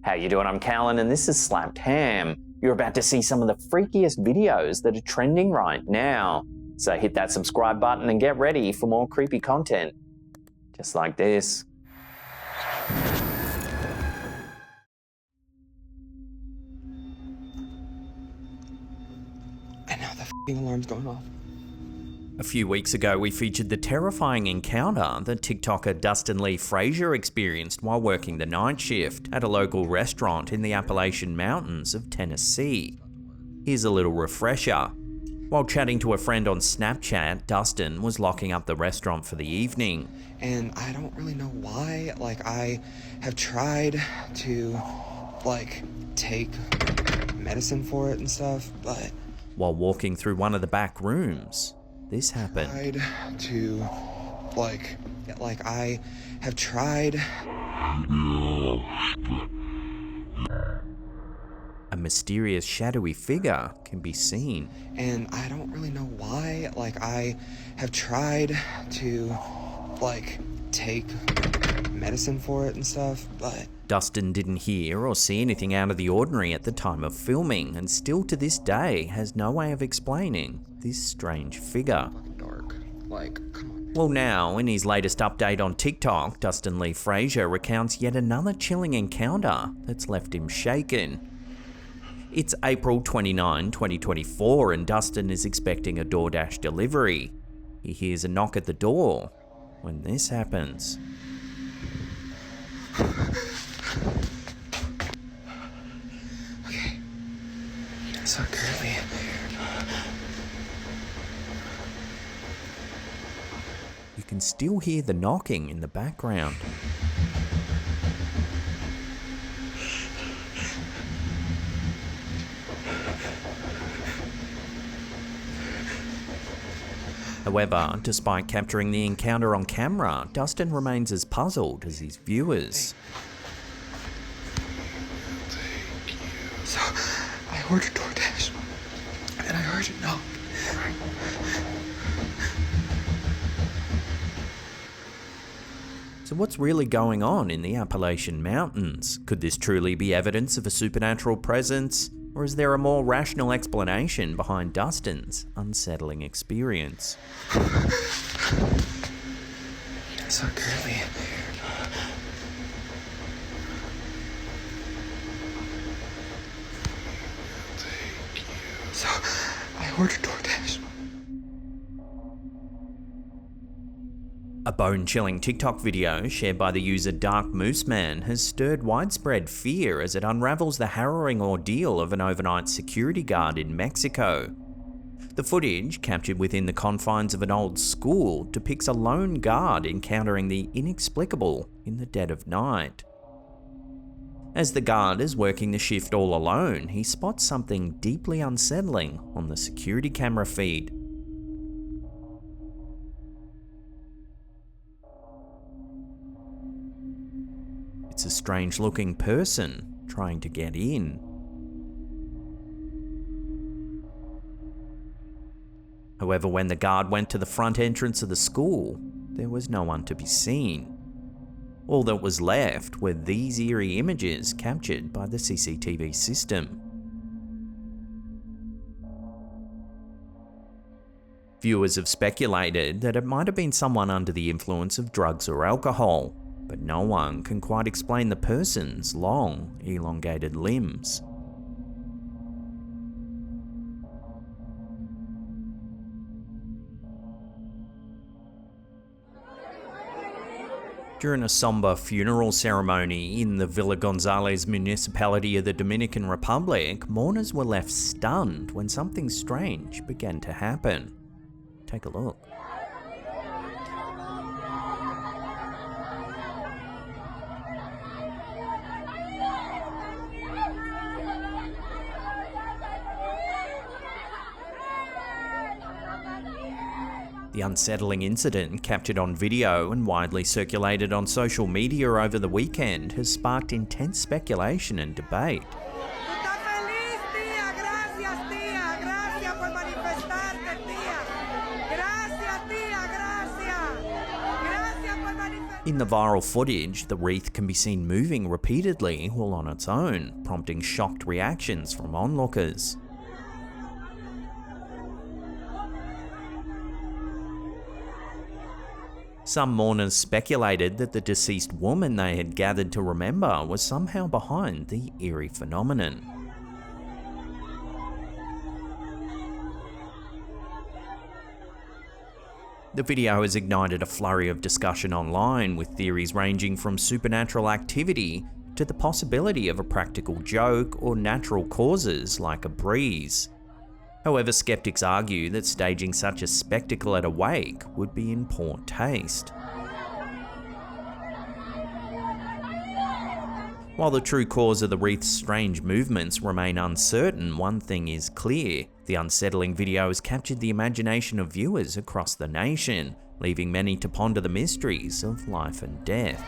How you doing? I'm Callan and this is Slapped Ham. You're about to see some of the freakiest videos that are trending right now. So hit that subscribe button and get ready for more creepy content. Just like this. And now the f***ing alarm's going off. A few weeks ago, we featured the terrifying encounter that TikToker Dustin Lee Frazier experienced while working the night shift at a local restaurant in the Appalachian Mountains of Tennessee. Here's a little refresher. While chatting to a friend on Snapchat, Dustin was locking up the restaurant for the evening. And I don't really know why. I have tried to, take medicine for it and stuff, but... While walking through one of the back rooms, this happened. I have tried. A mysterious shadowy figure can be seen. And I don't really know why. I have tried to, take medicine for it and stuff, but... Dustin didn't hear or see anything out of the ordinary at the time of filming, and still to this day has no way of explaining this strange figure. Dark. Come on. Well, now, in his latest update on TikTok, Dustin Lee Frazier recounts yet another chilling encounter that's left him shaken. It's April 29, 2024, and Dustin is expecting a DoorDash delivery. He hears a knock at the door when this happens. Okay. So currently... You can still hear the knocking in the background. However, despite capturing the encounter on camera, Dustin remains as puzzled as his viewers. So, I ordered DoorDash, and I heard it knock. So what's really going on in the Appalachian Mountains? Could this truly be evidence of a supernatural presence? Or is there a more rational explanation behind Dustin's unsettling experience? So currently... So, I ordered DoorDash. A bone-chilling TikTok video shared by the user Dark Moose Man has stirred widespread fear as it unravels the harrowing ordeal of an overnight security guard in Mexico. The footage, captured within the confines of an old school, depicts a lone guard encountering the inexplicable in the dead of night. As the guard is working the shift all alone, he spots something deeply unsettling on the security camera feed. It's a strange-looking person trying to get in. However, when the guard went to the front entrance of the school, there was no one to be seen. All that was left were these eerie images captured by the CCTV system. Viewers have speculated that it might have been someone under the influence of drugs or alcohol, but no one can quite explain the person's long, elongated limbs. During a somber funeral ceremony in the Villa Gonzalez municipality of the Dominican Republic, mourners were left stunned when something strange began to happen. Take a look. The unsettling incident, captured on video and widely circulated on social media over the weekend, has sparked intense speculation and debate. In the viral footage, the wreath can be seen moving repeatedly all on its own, prompting shocked reactions from onlookers. Some mourners speculated that the deceased woman they had gathered to remember was somehow behind the eerie phenomenon. The video has ignited a flurry of discussion online, with theories ranging from supernatural activity to the possibility of a practical joke or natural causes like a breeze. However, skeptics argue that staging such a spectacle at a wake would be in poor taste. While the true cause of the wreath's strange movements remain uncertain, one thing is clear: the unsettling video has captured the imagination of viewers across the nation, leaving many to ponder the mysteries of life and death.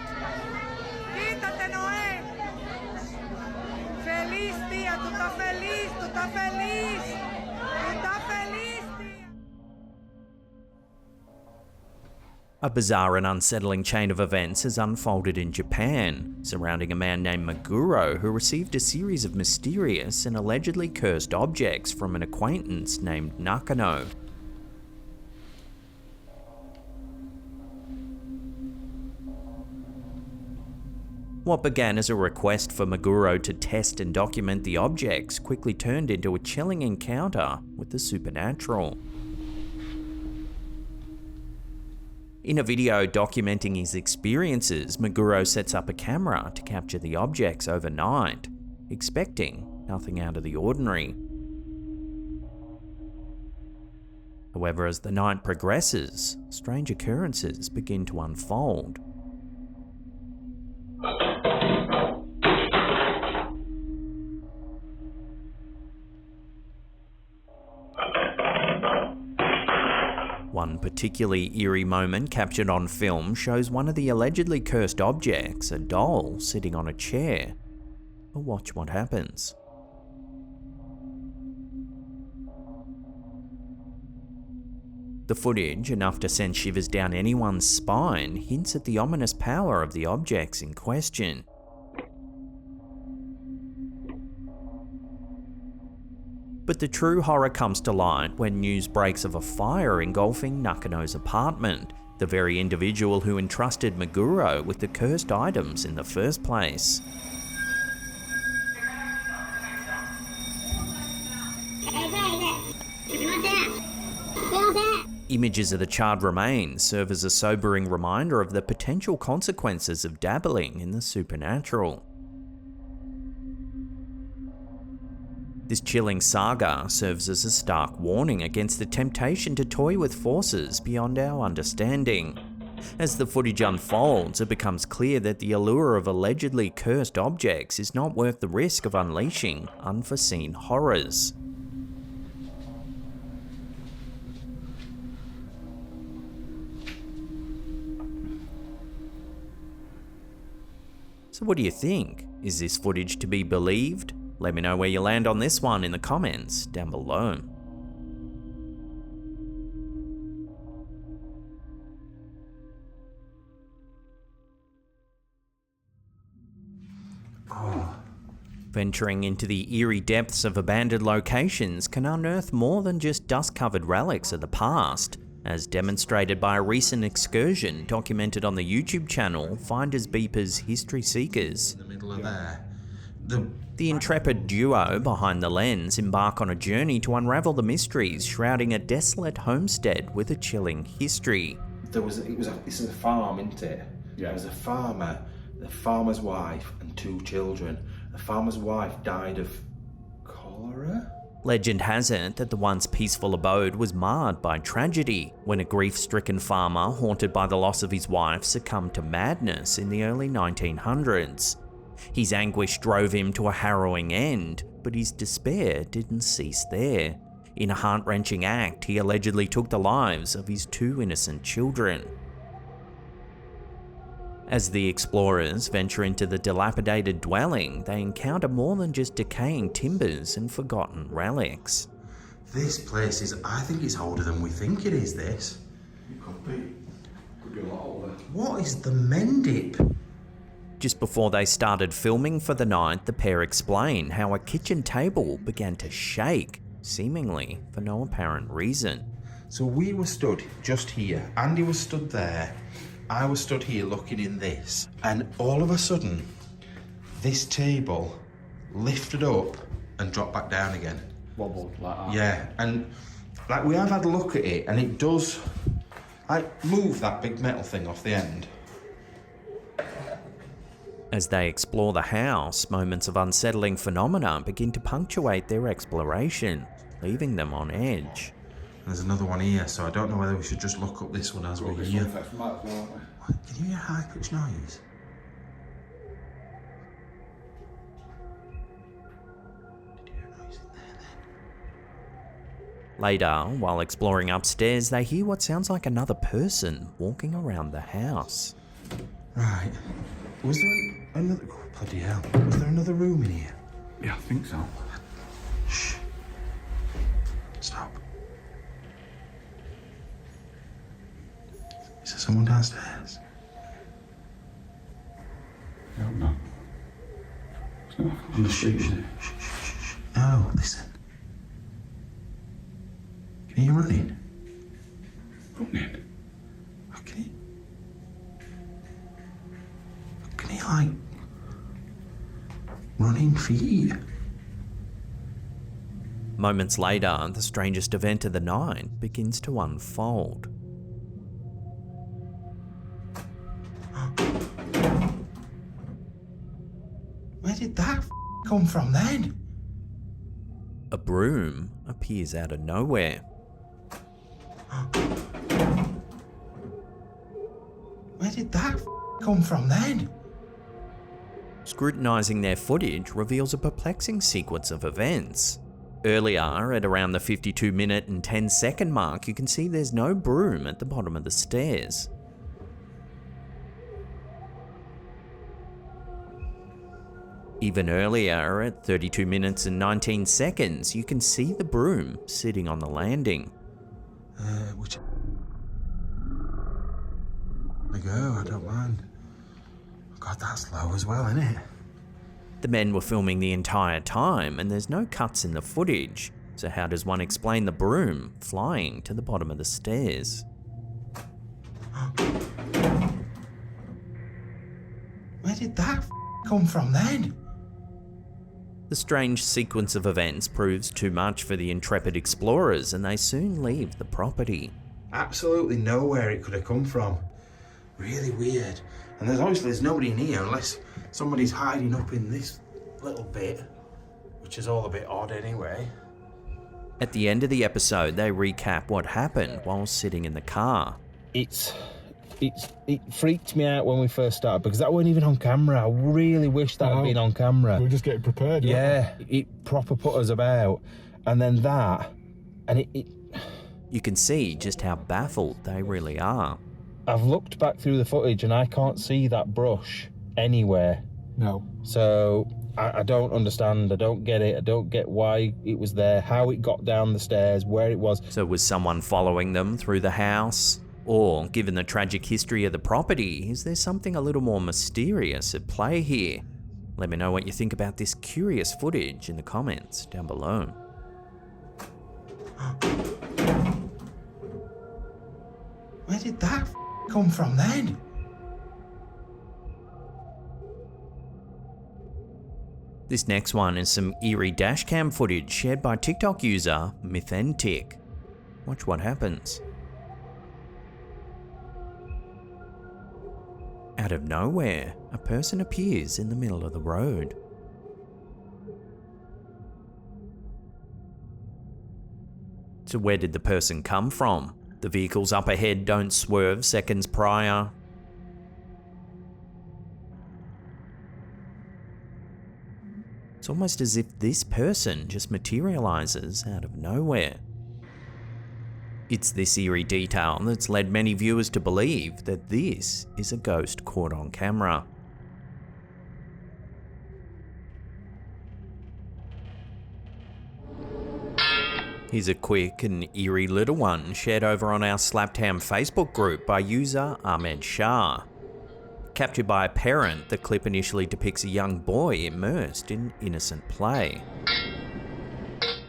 A bizarre and unsettling chain of events has unfolded in Japan, surrounding a man named Kikoru who received a series of mysterious and allegedly cursed objects from an acquaintance named Nakano. What began as a request for Kikoru to test and document the objects quickly turned into a chilling encounter with the supernatural. In a video documenting his experiences, Kikoru sets up a camera to capture the objects overnight, expecting nothing out of the ordinary. However, as the night progresses, strange occurrences begin to unfold. One particularly eerie moment captured on film shows one of the allegedly cursed objects, a doll, sitting on a chair. But watch what happens. The footage, enough to send shivers down anyone's spine, hints at the ominous power of the objects in question. But the true horror comes to light when news breaks of a fire engulfing Nakano's apartment, the very individual who entrusted Kikoru with the cursed items in the first place. Images of the charred remains serve as a sobering reminder of the potential consequences of dabbling in the supernatural. This chilling saga serves as a stark warning against the temptation to toy with forces beyond our understanding. As the footage unfolds, it becomes clear that the allure of allegedly cursed objects is not worth the risk of unleashing unforeseen horrors. So what do you think? Is this footage to be believed? Let me know where you land on this one in the comments down below. Venturing into the eerie depths of abandoned locations can unearth more than just dust-covered relics of the past, as demonstrated by a recent excursion documented on the YouTube channel Finders Beepers History Seekers. In the middle of there. The intrepid duo behind the lens embark on a journey to unravel the mysteries shrouding a desolate homestead with a chilling history. This is a farm, isn't it? Yeah. There was a farmer, the farmer's wife and 2 children. The farmer's wife died of cholera? Legend has it that the once peaceful abode was marred by tragedy when a grief-stricken farmer haunted by the loss of his wife succumbed to madness in the early 1900s. His anguish drove him to a harrowing end, but his despair didn't cease there. In a heart-wrenching act, he allegedly took the lives of his 2 innocent children. As the explorers venture into the dilapidated dwelling, they encounter more than just decaying timbers and forgotten relics. This place is, I think it's older than we think it is, this. It could be. Could be a lot older. What is the mendip? Just before they started filming for the night, the pair explain how a kitchen table began to shake, seemingly for no apparent reason. So we were stood just here. Andy was stood there. I was stood here looking in this. And all of a sudden, this table lifted up and dropped back down again. Wobbled like that. Yeah, and like we have had a look at it and it does like move that big metal thing off the end. As they explore the house, moments of unsettling phenomena begin to punctuate their exploration, leaving them on edge. There's another one here, so I don't know whether we should just look up this one as we're here. From that as well, aren't we? What? Can you hear a high-pitched noise? Did you hear a noise in there then? Later, while exploring upstairs, they hear what sounds like another person walking around the house. Right. Was there another... Oh, bloody hell. Was there another room in here? Yeah, I think so. Shh. Stop. Is there someone downstairs? I don't know. It's not on the street, is it? Shh, shh, shh, shh. No, listen. Can you hear running? Running. Okay. Can you, like, running feet? Moments later, the strangest event of the night begins to unfold. Where did that come from then? A broom appears out of nowhere. Where did that come from then? Scrutinising their footage reveals a perplexing sequence of events. Earlier, at around the 52-minute and 10-second mark, you can see there's no broom at the bottom of the stairs. Even earlier, at 32 minutes and 19 seconds, you can see the broom sitting on the landing. Which... I go, I don't mind. God, that's low as well, isn't it? The men were filming the entire time, and there's no cuts in the footage, so how does one explain the broom flying to the bottom of the stairs? Where did that come from then? The strange sequence of events proves too much for the intrepid explorers, and they soon leave the property. Absolutely nowhere it could have come from. Really weird. And there's nobody in here unless somebody's hiding up in this little bit, which is all a bit odd anyway. At the end of the episode, they recap what happened while sitting in the car. It freaked me out when we first started because that weren't even on camera. I really wish that had been on camera. We're just getting prepared. Yeah, it proper put us about. And then that, and it You can see just how baffled they really are. I've looked back through the footage and I can't see that brush anywhere. No. So I don't understand. I don't get it. I don't get why it was there, how it got down the stairs, where it was. So was someone following them through the house? Or, given the tragic history of the property, is there something a little more mysterious at play here? Let me know what you think about this curious footage in the comments down below. Where did that come from then? This next one is some eerie dashcam footage shared by TikTok user Mythentic. Watch what happens. Out of nowhere, a person appears in the middle of the road. So where did the person come from? The vehicles up ahead don't swerve seconds prior. It's almost as if this person just materializes out of nowhere. It's this eerie detail that's led many viewers to believe that this is a ghost caught on camera. Here's a quick and eerie little one shared over on our Slapped Ham Facebook group by user Ahmed Shah. Captured by a parent, the clip initially depicts a young boy immersed in innocent play.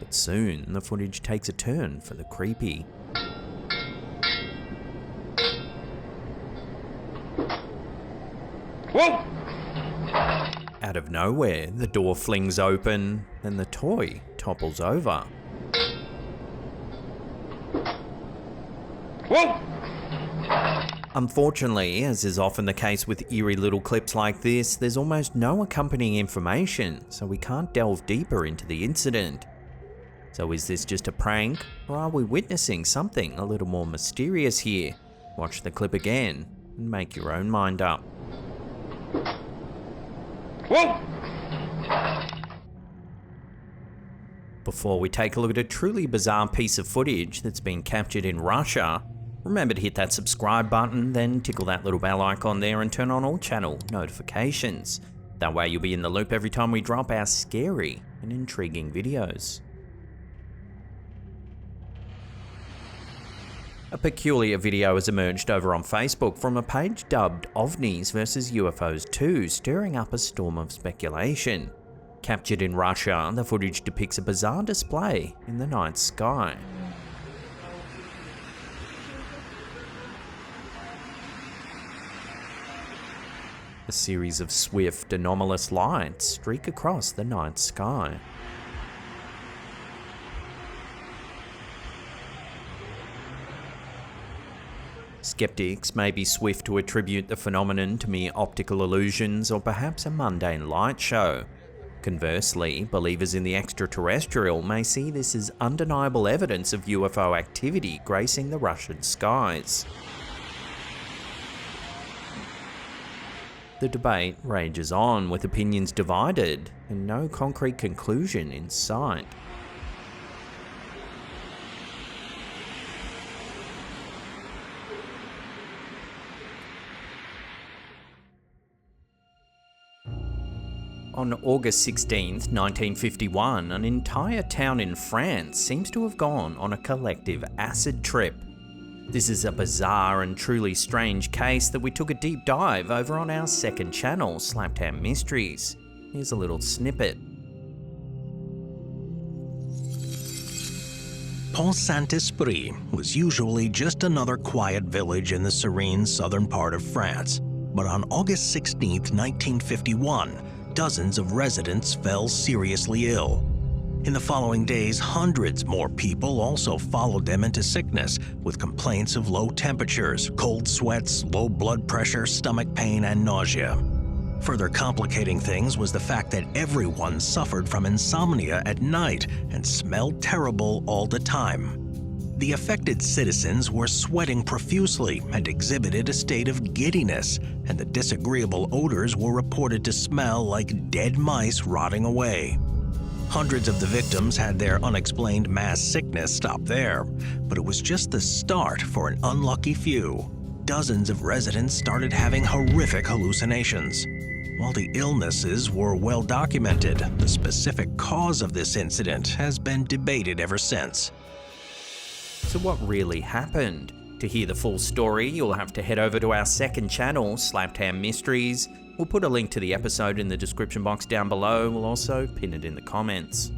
But soon, the footage takes a turn for the creepy. Whoa! Out of nowhere, the door flings open, then the toy topples over. Whoa! Unfortunately, as is often the case with eerie little clips like this, there's almost no accompanying information, so we can't delve deeper into the incident. So is this just a prank, or are we witnessing something a little more mysterious here? Watch the clip again, and make your own mind up. Whoa! Before we take a look at a truly bizarre piece of footage that's been captured in Russia, remember to hit that subscribe button, then tickle that little bell icon there and turn on all channel notifications. That way you'll be in the loop every time we drop our scary and intriguing videos. A peculiar video has emerged over on Facebook from a page dubbed OVNIs vs UFOs 2, stirring up a storm of speculation. Captured in Russia, the footage depicts a bizarre display in the night sky. A series of swift, anomalous lights streak across the night sky. Skeptics may be swift to attribute the phenomenon to mere optical illusions or perhaps a mundane light show. Conversely, believers in the extraterrestrial may see this as undeniable evidence of UFO activity gracing the Russian skies. The debate rages on, with opinions divided and no concrete conclusion in sight. On August 16, 1951, an entire town in France seems to have gone on a collective acid trip. This is a bizarre and truly strange case that we took a deep dive over on our second channel, Slapped Ham Mysteries. Here's a little snippet. Pont-Saint-Esprit was usually just another quiet village in the serene southern part of France. But on August 16, 1951, dozens of residents fell seriously ill. In the following days, hundreds more people also followed them into sickness with complaints of low temperatures, cold sweats, low blood pressure, stomach pain, and nausea. Further complicating things was the fact that everyone suffered from insomnia at night and smelled terrible all the time. The affected citizens were sweating profusely and exhibited a state of giddiness, and the disagreeable odors were reported to smell like dead mice rotting away. Hundreds of the victims had their unexplained mass sickness stop there, but it was just the start for an unlucky few. Dozens of residents started having horrific hallucinations. While the illnesses were well documented, the specific cause of this incident has been debated ever since. So what really happened? To hear the full story, you'll have to head over to our second channel, Slapped Ham Mysteries. We'll put a link to the episode in the description box down below. We'll also pin it in the comments.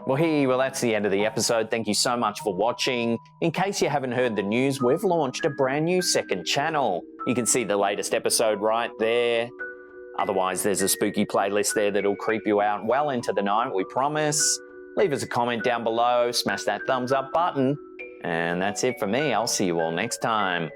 Well, that's the end of the episode. Thank you so much for watching. In case you haven't heard the news, we've launched a brand new second channel. You can see the latest episode right there. Otherwise, there's a spooky playlist there that'll creep you out well into the night, we promise. Leave us a comment down below, smash that thumbs up button. And that's it for me. I'll see you all next time.